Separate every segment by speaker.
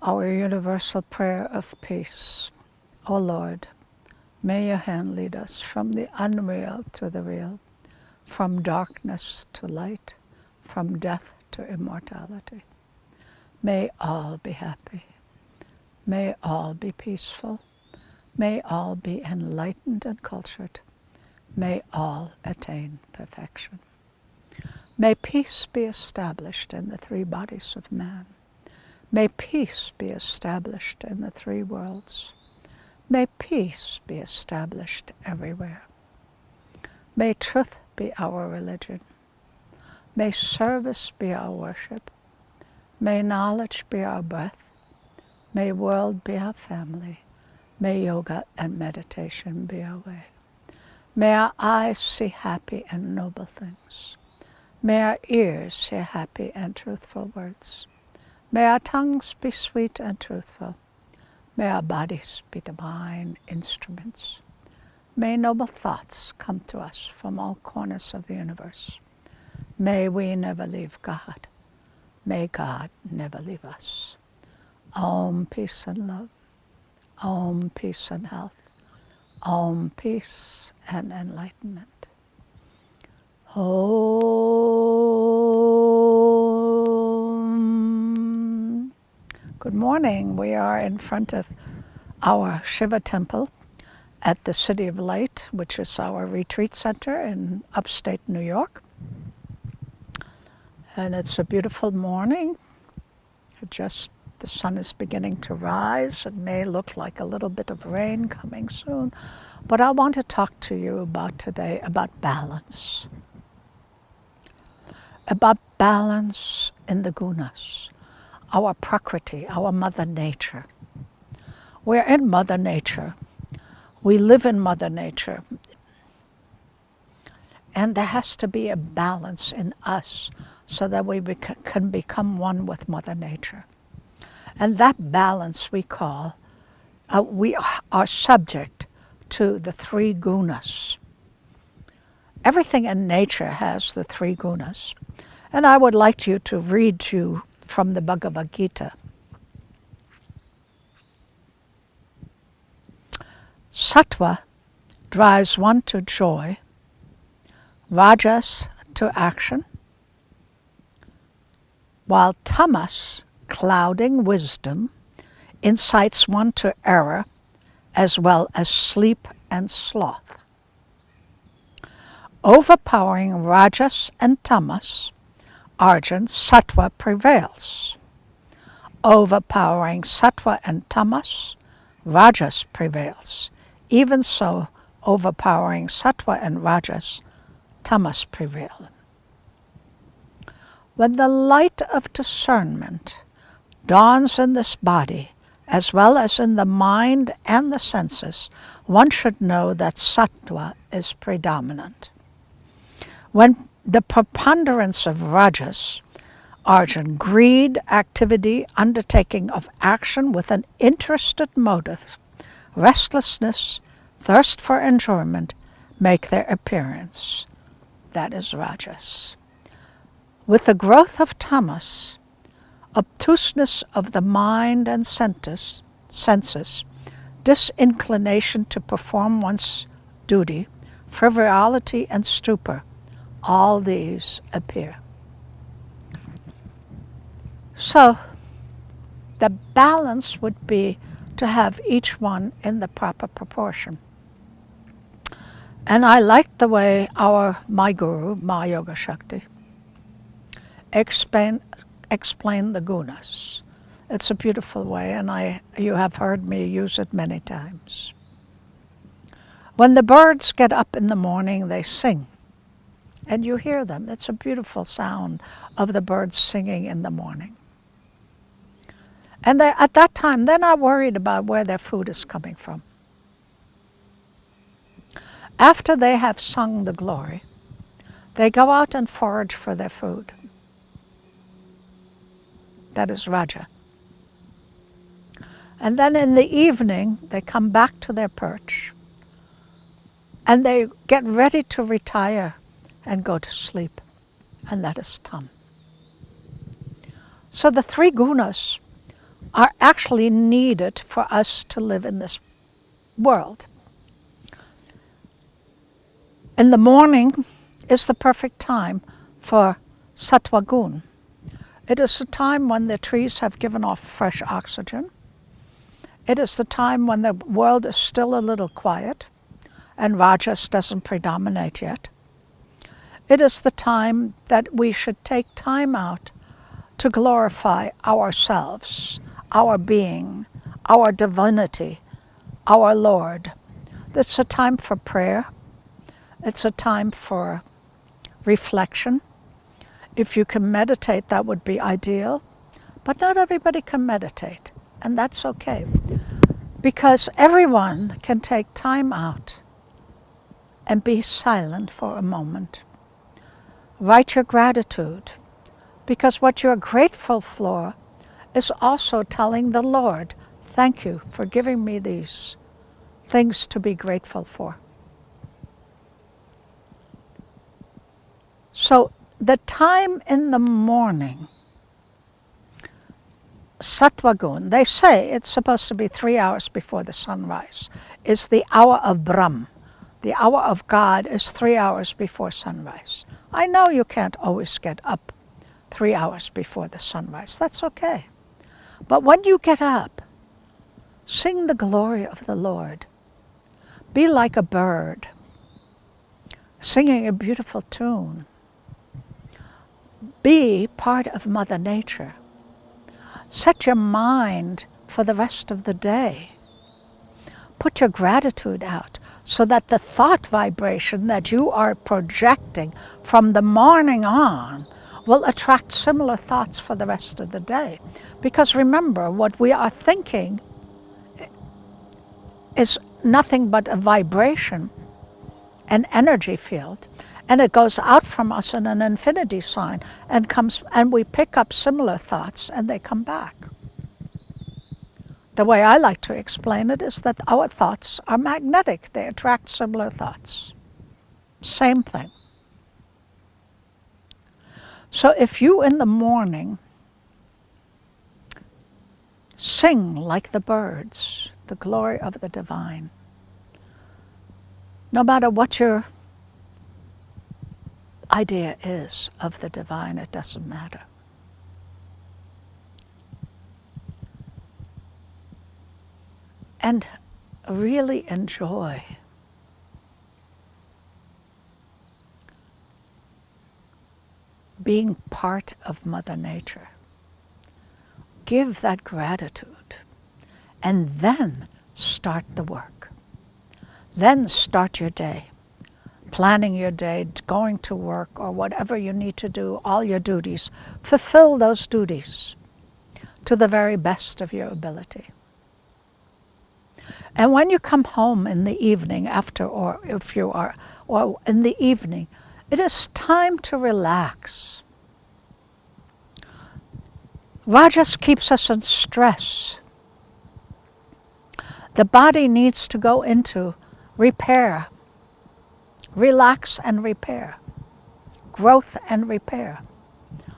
Speaker 1: Our universal prayer of peace. O Lord, may your hand lead us from the unreal to the real, from darkness to light, from death to immortality. May all be happy. May all be peaceful. May all be enlightened and cultured. May all attain perfection. May peace be established in the three bodies of man. May peace be established in the three worlds. May peace be established everywhere. May truth be our religion. May service be our worship. May knowledge be our breath. May world be our family. May yoga and meditation be our way. May our eyes see happy and noble things. May our ears hear happy and truthful words. May our tongues be sweet and truthful. May our bodies be divine instruments. May noble thoughts come to us from all corners of the universe. May we never leave God. May God never leave us. Om, peace and love. Om, peace and health. Om, peace and enlightenment. Om. Good morning. We are in front of our Shiva temple at the City of Light, which is our retreat center in upstate New York. And it's a beautiful morning. The sun is beginning to rise. It may look like a little bit of rain coming soon. But I want to talk to you about today about balance. About balance in the Gunas, our Prakriti, our Mother Nature. We're in Mother Nature. We live in Mother Nature. And there has to be a balance in us so that we can become one with Mother Nature. And that balance we call, we are subject to the three Gunas. Everything in nature has the three Gunas. And I would like you to read you from the Bhagavad Gita. Sattva drives one to joy, Rajas to action, while Tamas, clouding wisdom, incites one to error as well as sleep and sloth. Overpowering Rajas and Tamas, Arjun, Sattva prevails. Overpowering Sattva and Tamas, Rajas prevails. Even so, overpowering Sattva and Rajas, Tamas prevail. When the light of discernment dawns in this body, as well as in the mind and the senses, one should know that Sattva is predominant. When the preponderance of Rajas, Arjun, greed, activity, undertaking of action with an interested motive, restlessness, thirst for enjoyment, make their appearance. That is Rajas. With the growth of Tamas, obtuseness of the mind and senses, disinclination to perform one's duty, frivolity and stupor, all these appear. So, the balance would be to have each one in the proper proportion. And I like the way my guru, Ma Yogashakti, explained the Gunas. It's a beautiful way, and you have heard me use it many times. When the birds get up in the morning, they sing. And you hear them. It's a beautiful sound of the birds singing in the morning. And at that time, they're not worried about where their food is coming from. After they have sung the glory, they go out and forage for their food. That is Raja. And then in the evening, they come back to their perch. And they get ready to retire and go to sleep. And that is Tam. So the three Gunas are actually needed for us to live in this world. In the morning is the perfect time for Sattva Gun. It is the time when the trees have given off fresh oxygen. It is the time when the world is still a little quiet and Rajas doesn't predominate yet. It is the time that we should take time out to glorify ourselves, our being, our divinity, our Lord. It's a time for prayer. It's a time for reflection. If you can meditate, that would be ideal. But not everybody can meditate, and that's okay. Because everyone can take time out and be silent for a moment. Write your gratitude, because what you're grateful for is also telling the Lord, thank you for giving me these things to be grateful for. So the time in the morning, Sattva Gun, they say it's supposed to be 3 hours before the sunrise, is the hour of Brahm. The hour of God is 3 hours before sunrise. I know you can't always get up 3 hours before the sunrise. That's okay. But when you get up, sing the glory of the Lord. Be like a bird, singing a beautiful tune. Be part of Mother Nature. Set your mind for the rest of the day. Put your gratitude out so that the thought vibration that you are projecting from the morning on will attract similar thoughts for the rest of the day. Because remember, what we are thinking is nothing but a vibration, an energy field, and it goes out from us in an infinity sign and we pick up similar thoughts and they come back. The way I like to explain it is that our thoughts are magnetic. They attract similar thoughts. Same thing. So if you in the morning sing like the birds, the glory of the divine, no matter what your idea is of the divine, it doesn't matter. And really enjoy being part of Mother Nature. Give that gratitude and then start the work. Then start your day, planning your day, going to work or whatever you need to do, all your duties. Fulfill those duties to the very best of your ability. And when you come home in the evening or in the evening, it is time to relax. Rajas keeps us in stress. The body needs to go into repair, relax and repair, growth and repair.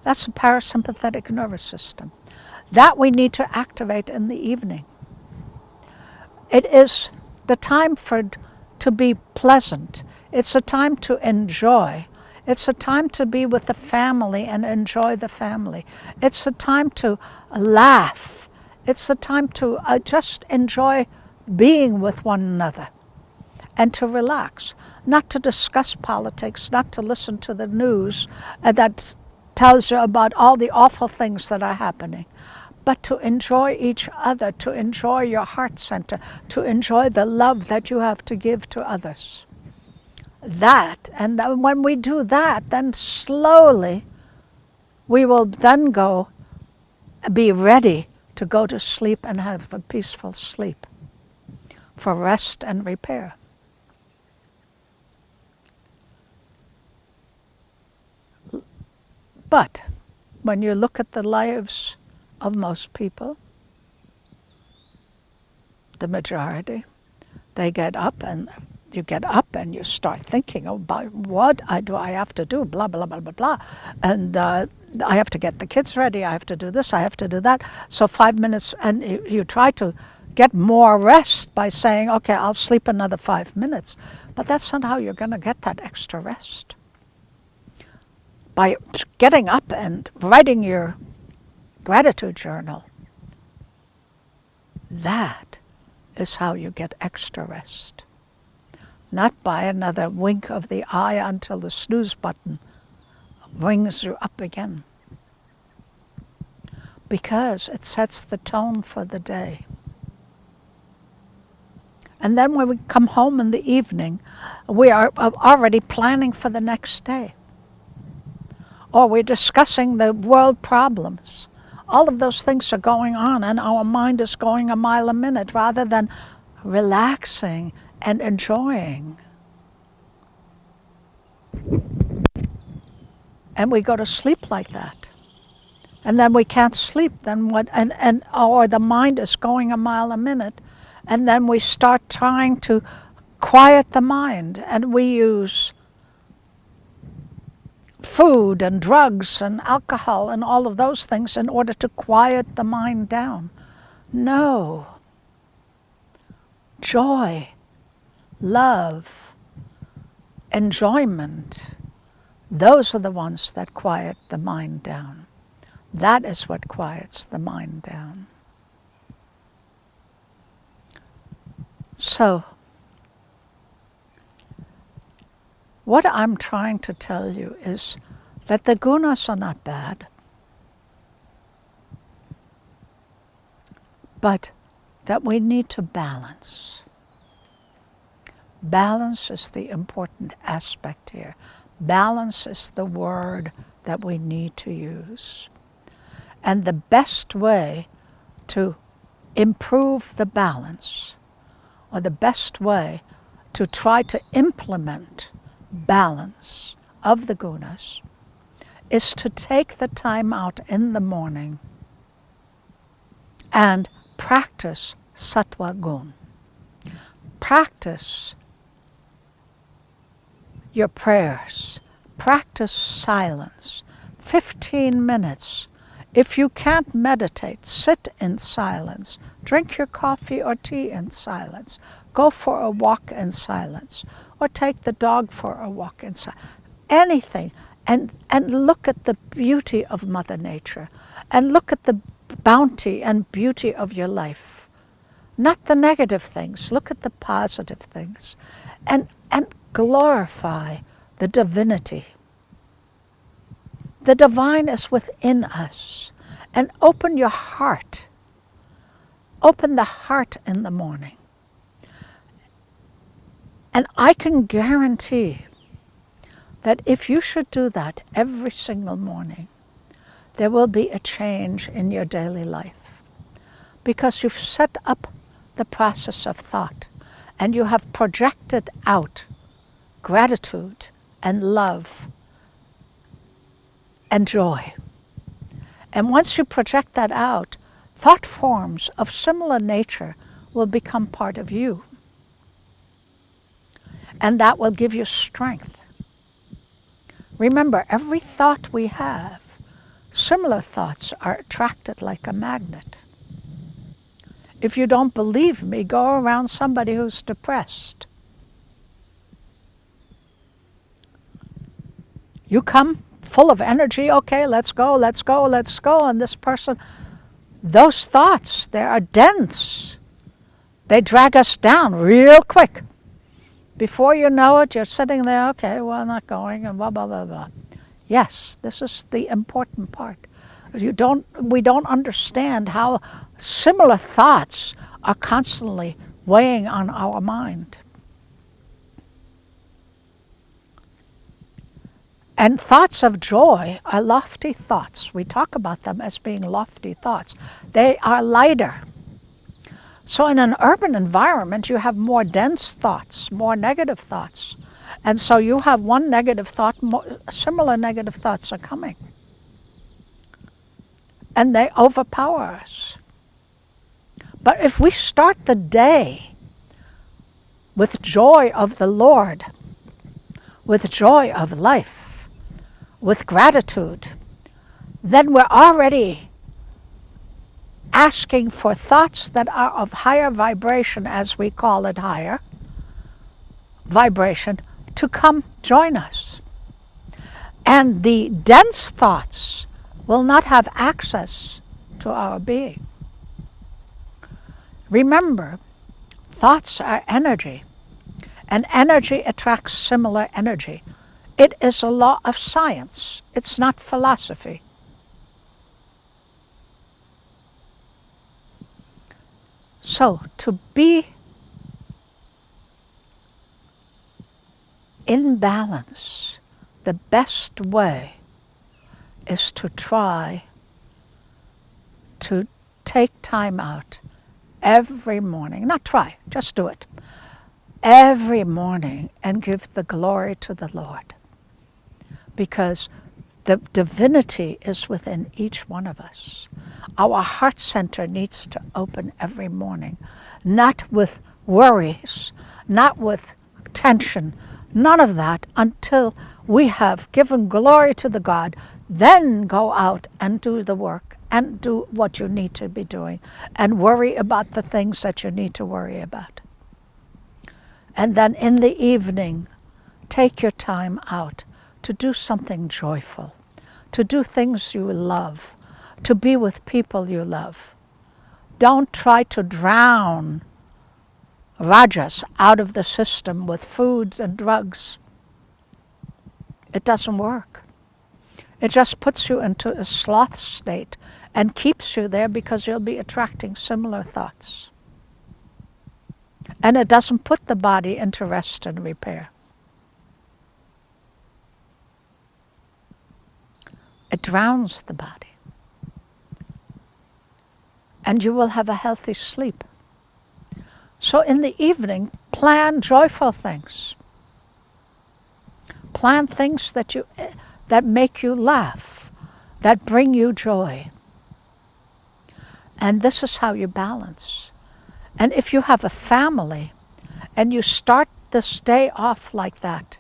Speaker 1: That's the parasympathetic nervous system. That we need to activate in the evening. It is the time to be pleasant. It's a time to enjoy. It's a time to be with the family and enjoy the family. It's a time to laugh. It's a time to just enjoy being with one another and to relax, not to discuss politics, not to listen to the news that tells you about all the awful things that are happening, but to enjoy each other, to enjoy your heart center, to enjoy the love that you have to give to others. That, and then when we do that, then slowly we will then be ready to go to sleep and have a peaceful sleep for rest and repair. But when you look at the lives of most people, the majority, they get up and you get up and you start thinking about what do I have to do, blah, blah, blah, blah, blah. And I have to get the kids ready, I have to do this, I have to do that. So 5 minutes, and you try to get more rest by saying, okay, I'll sleep another 5 minutes. But that's not how you're going to get that extra rest. By getting up and writing your gratitude journal, that is how you get extra rest. Not by another wink of the eye until the snooze button rings you up again. Because it sets the tone for the day. And then when we come home in the evening, we are already planning for the next day. Or we're discussing the world problems. All of those things are going on, and our mind is going a mile a minute rather than relaxing and enjoying. And we go to sleep like that. And then we can't sleep, then what? Or the mind is going a mile a minute, and then we start trying to quiet the mind, and we use food and drugs and alcohol and all of those things in order to quiet the mind down. No. Joy, love, enjoyment, those are the ones that quiet the mind down. That is what quiets the mind down. So, what I'm trying to tell you is that the gunas are not bad, but that we need to balance. Balance is the important aspect here. Balance is the word that we need to use. And the best way to improve the balance, or the best way to try to implement balance of the gunas, is to take the time out in the morning and practice Sattva gun. Practice your prayers. Practice silence. 15 minutes. If you can't meditate, sit in silence. Drink your coffee or tea in silence. Go for a walk in silence. Or take the dog for a walk in silence. Anything. And look at the beauty of Mother Nature. And look at the bounty and beauty of your life. Not the negative things. Look at the positive things. And glorify the divinity. The divine is within us. And open your heart. Open the heart in the morning. And I can guarantee that if you should do that every single morning, there will be a change in your daily life. Because you've set up the process of thought, and you have projected out gratitude and love and joy. And once you project that out, thought forms of similar nature will become part of you. And that will give you strength. Remember, every thought we have, similar thoughts are attracted like a magnet. If you don't believe me, go around somebody who's depressed. You come full of energy, okay, let's go, let's go, let's go. And this person, those thoughts, they are dense. They drag us down real quick. Before you know it, you're sitting there, okay, well, I'm not going, and blah, blah, blah, blah. Yes, this is the important part. We don't understand how similar thoughts are constantly weighing on our mind. And thoughts of joy are lofty thoughts. We talk about them as being lofty thoughts. They are lighter. So in an urban environment, you have more dense thoughts, more negative thoughts. And so you have one negative thought, similar negative thoughts are coming. And they overpower us. But if we start the day with joy of the Lord, with joy of life, with gratitude, then we're already asking for thoughts that are of higher vibration, as we call it, higher vibration, to come join us. And the dense thoughts will not have access to our being. Remember, thoughts are energy, and energy attracts similar energy. It is a law of science. It's not philosophy. So, to be in balance, the best way is to try to take time out every morning. Not try, just do it. Every morning, and give the glory to the Lord. Because the divinity is within each one of us. Our heart center needs to open every morning, not with worries, not with tension, none of that, until we have given glory to the God. Then go out and do the work and do what you need to be doing and worry about the things that you need to worry about. And then in the evening, take your time out to do something joyful, to do things you love, to be with people you love. Don't try to drown rajas out of the system with foods and drugs. It doesn't work. It just puts you into a sloth state and keeps you there because you'll be attracting similar thoughts. And it doesn't put the body into rest and repair. It drowns the body. And you will have a healthy sleep. So in the evening, plan joyful things. Plan things that make you laugh, that bring you joy. And this is how you balance. And if you have a family and you start this day off like that,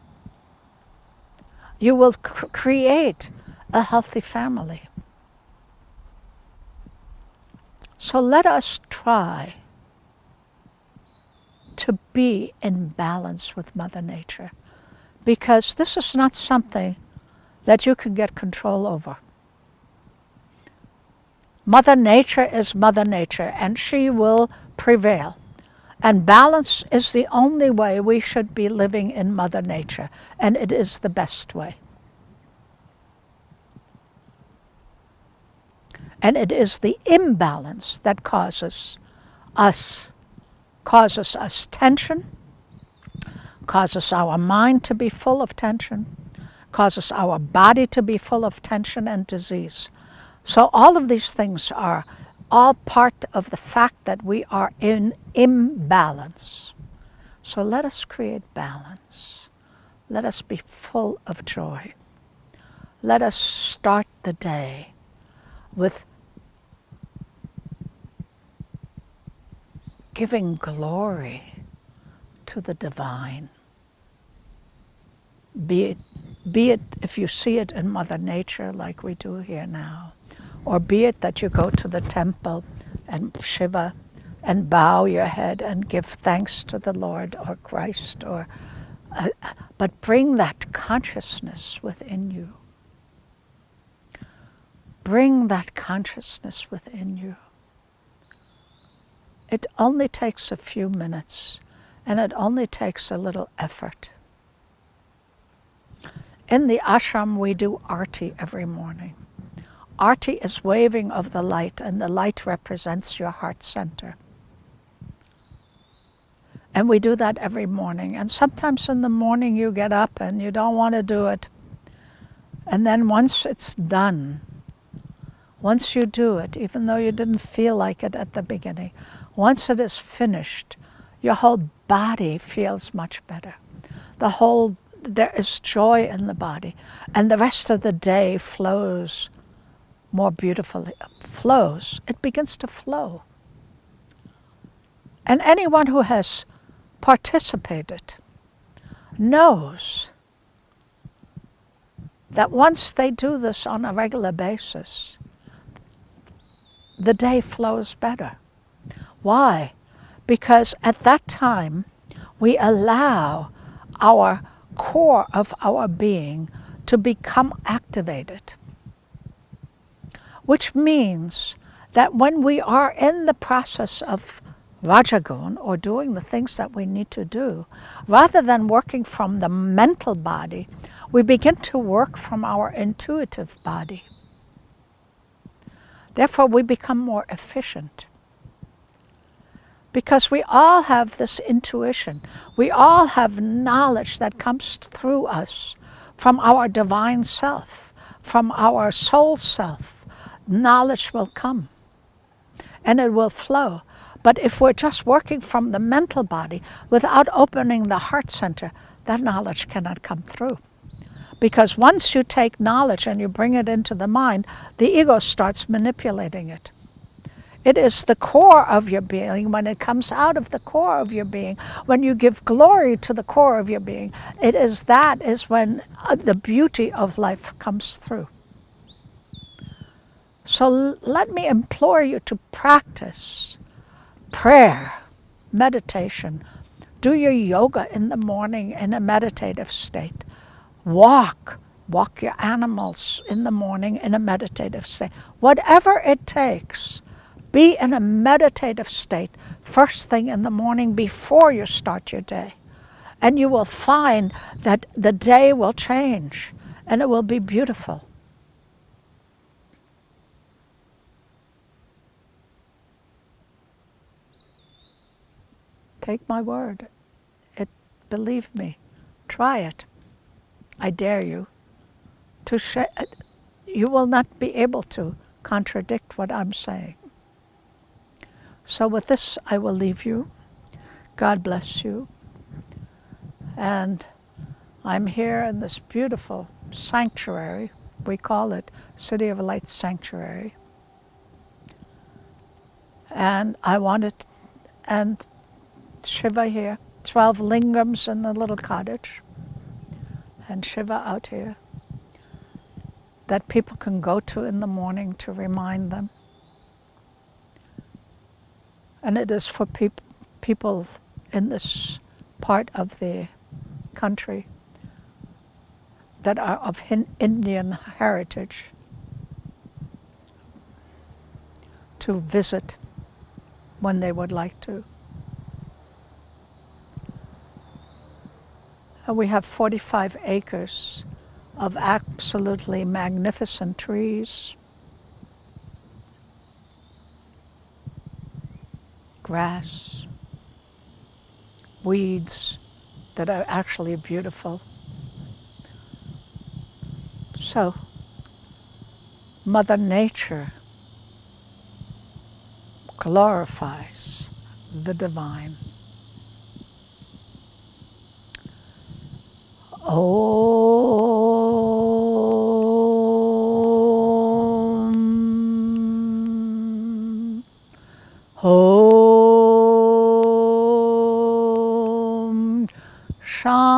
Speaker 1: you will create a healthy family. So let us try to be in balance with Mother Nature, because this is not something that you can get control over. Mother Nature is Mother Nature, and she will prevail. And balance is the only way we should be living in Mother Nature, and it is the best way. And it is the imbalance that causes us tension, causes our mind to be full of tension, causes our body to be full of tension and disease. So all of these things are all part of the fact that we are in imbalance. So let us create balance. Let us be full of joy. Let us start the day with giving glory to the divine. Be it if you see it in Mother Nature like we do here now, or be it that you go to the temple and Shiva and bow your head and give thanks to the Lord or Christ, but bring that consciousness within you. Bring that consciousness within you. It only takes a few minutes, and it only takes a little effort. In the ashram, we do arti every morning. Arti is waving of the light, and the light represents your heart center. And we do that every morning. And sometimes in the morning you get up and you don't want to do it. And then once it's done, once you do it, even though you didn't feel like it at the beginning, once it is finished, your whole body feels much better. There is joy in the body, and the rest of the day flows more beautifully. It begins to flow. And anyone who has participated knows that once they do this on a regular basis, the day flows better. Why? Because at that time, we allow our core of our being to become activated, which means that when we are in the process of Rajagun, or doing the things that we need to do, rather than working from the mental body, we begin to work from our intuitive body. Therefore, we become more efficient. Because we all have this intuition. We all have knowledge that comes through us from our divine self, from our soul self. Knowledge will come and it will flow. But if we're just working from the mental body without opening the heart center, that knowledge cannot come through. Because once you take knowledge and you bring it into the mind, the ego starts manipulating it. It is the core of your being. When it comes out of the core of your being, when you give glory to the core of your being, that is when the beauty of life comes through. So let me implore you to practice prayer, meditation. Do your yoga in the morning in a meditative state. Walk your animals in the morning in a meditative state. Whatever it takes, be in a meditative state first thing in the morning before you start your day. And you will find that the day will change and it will be beautiful. Take my word. Believe me. Try it. I dare you. You will not be able to contradict what I'm saying. So with this, I will leave you. God bless you. And I'm here in this beautiful sanctuary. We call it City of Light Sanctuary. And and Shiva here, 12 lingams in the little cottage, and Shiva out here, that people can go to in the morning to remind them. And it is for people in this part of the country that are of Indian heritage to visit when they would like to. And we have 45 acres of absolutely magnificent trees, grass, weeds that are actually beautiful. So, Mother Nature glorifies the divine. Om. Om. Shanti.